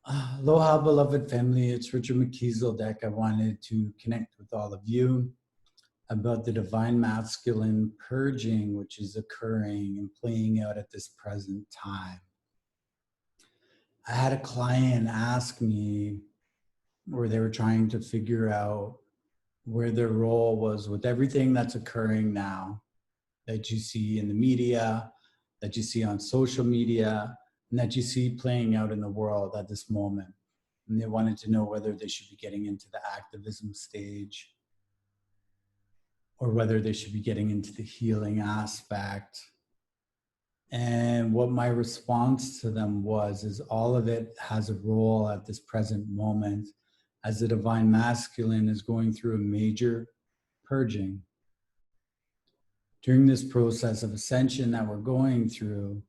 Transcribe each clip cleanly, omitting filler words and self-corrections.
Aloha, beloved family. It's Richard McKeeseldeck. I wanted to connect with all of you about the divine masculine purging, which is occurring and playing out at this present time. I had a client ask me where they were trying to figure out where their role was with everything that's occurring now that you see in the media, that you see on social media, and that you see playing out in the world at this moment. And they wanted to know whether they should be getting into the activism stage or whether they should be getting into the healing aspect. And what my response to them was, is all of it has a role at this present moment as the divine masculine is going through a major purging. During this process of ascension that we're going through,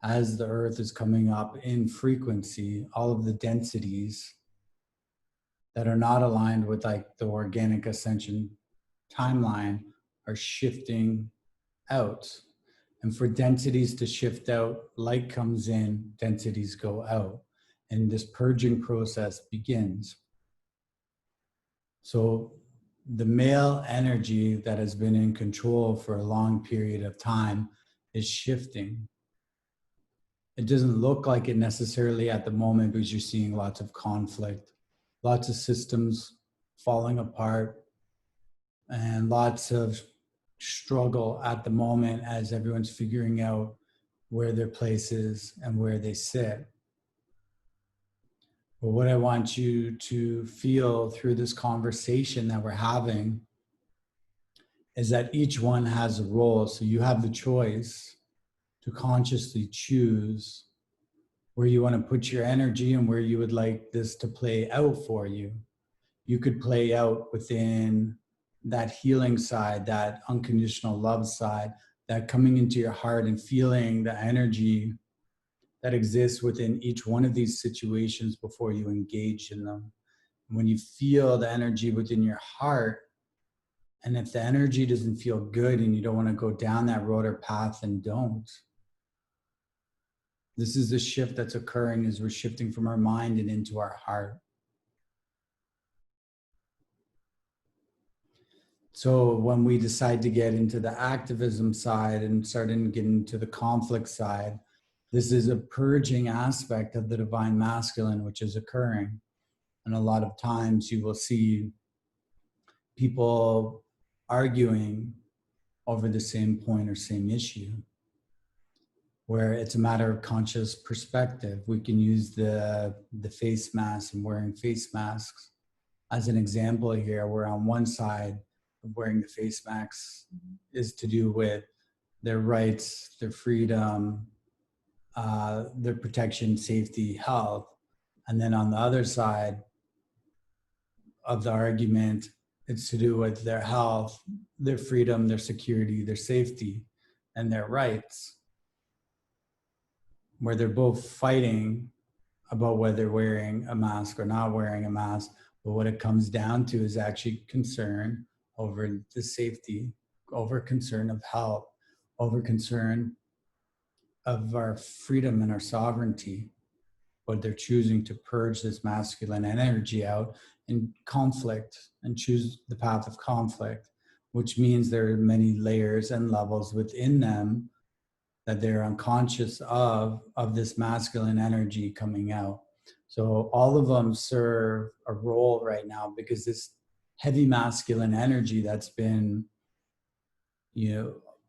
as the earth is coming up in frequency, all of the densities that are not aligned with like the organic ascension timeline are shifting out. And for densities to shift out, light comes in, densities go out, and this purging process begins. So the male energy that has been in control for a long period of time is shifting. It doesn't look like it necessarily at the moment because you're seeing lots of conflict, lots of systems falling apart, and lots of struggle at the moment as everyone's figuring out where their place is and where they sit. But what I want you to feel through this conversation that we're having is that each one has a role. So you have the choice to consciously choose where you want to put your energy and where you would like this to play out for you. You could play out within that healing side, that unconditional love side, that coming into your heart and feeling the energy that exists within each one of these situations before you engage in them. And when you feel the energy within your heart, and if the energy doesn't feel good and you don't want to go down that road or path, then don't. This is the shift that's occurring as we're shifting from our mind and into our heart. So when we decide to get into the activism side and start to get into the conflict side, this is a purging aspect of the divine masculine, which is occurring. And a lot of times you will see people arguing over the same point or same issue, where it's a matter of conscious perspective. We can use the face mask and wearing face masks as an example here, where on one side of wearing the face masks is to do with their rights, their freedom, their protection, safety, health. And then on the other side of the argument, it's to do with their health, their freedom, their security, their safety, and their rights, where they're both fighting about whether wearing a mask or not wearing a mask. But what it comes down to is actually concern over the safety, over concern of health, over concern of our freedom and our sovereignty. But they're choosing to purge this masculine energy out in conflict and choose the path of conflict, which means there are many layers and levels within them that they're unconscious of this masculine energy coming out. So all of them serve a role right now, because this heavy masculine energy that's been,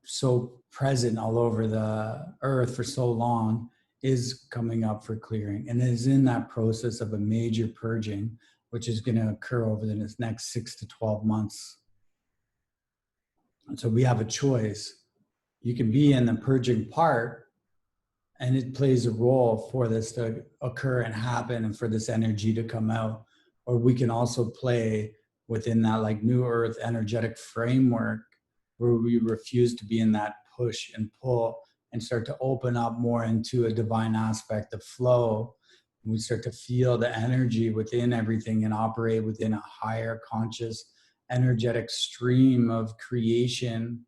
so present all over the earth for so long is coming up for clearing, and is in that process of a major purging, which is going to occur over the next 6 to 12 months. And so we have a choice. You can be in the purging part, and it plays a role for this to occur and happen and for this energy to come out. Or we can also play within that like new earth energetic framework, where we refuse to be in that push and pull and start to open up more into a divine aspect of flow. We start to feel the energy within everything and operate within a higher conscious energetic stream of creation,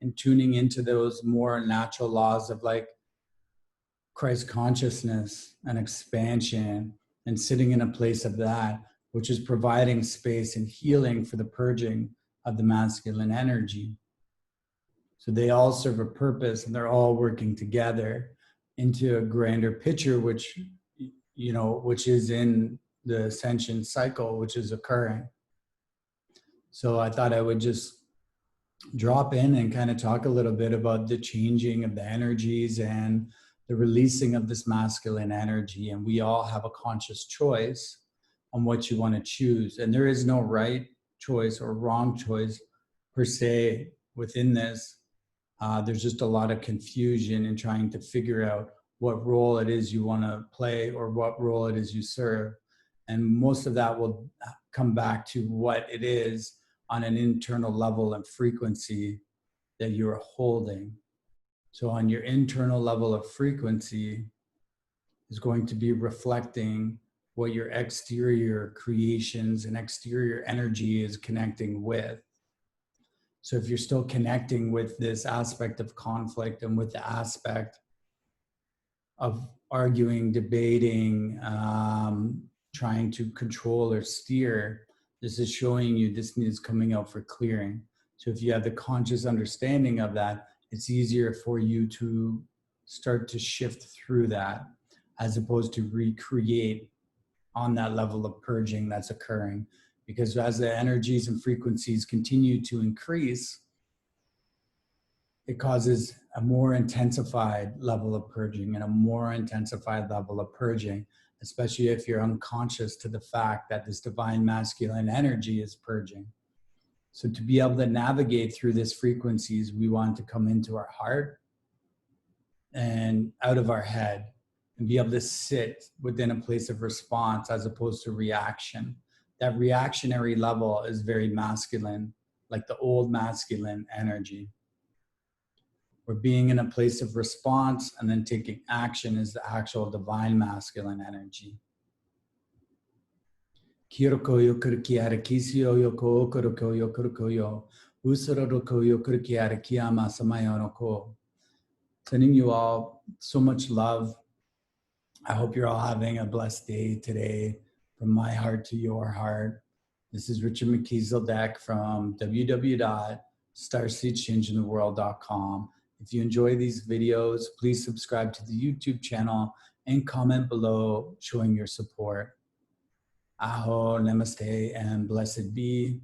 and tuning into those more natural laws of like Christ consciousness and expansion and sitting in a place of that, which is providing space and healing for the purging of the masculine energy. So they all serve a purpose, and they're all working together into a grander picture, which, you know, which is in the ascension cycle, which is occurring. So I thought I would just drop in and kind of talk a little bit about the changing of the energies and the releasing of this masculine energy. And we all have a conscious choice on what you want to choose. And there is no right choice or wrong choice per se within this. There's just a lot of confusion in trying to figure out what role it is you want to play or what role it is you serve. And most of that will come back to what it is on an internal level and frequency that you're holding. So on your internal level of frequency is going to be reflecting what your exterior creations and exterior energy is connecting with. So if you're still connecting with this aspect of conflict and with the aspect of arguing, debating, trying to control or steer, this is showing you this is coming out for clearing. So if you have the conscious understanding of that, it's easier for you to start to shift through that as opposed to recreate on that level of purging that's occurring. Because as the energies and frequencies continue to increase, it causes a more intensified level of purging and a more intensified level of purging, especially if you're unconscious to the fact that this divine masculine energy is purging. So to be able to navigate through these frequencies, we want to come into our heart and out of our head and be able to sit within a place of response as opposed to reaction. That reactionary level is very masculine, like the old masculine energy. Where being in a place of response and then taking action is the actual divine masculine energy. Sending you all so much love. I hope you're all having a blessed day today, from my heart to your heart. This is Richard McKeeseldeck from www.starseedschangingtheworld.com. If you enjoy these videos, please subscribe to the YouTube channel and comment below showing your support. Aho, namaste, and blessed be.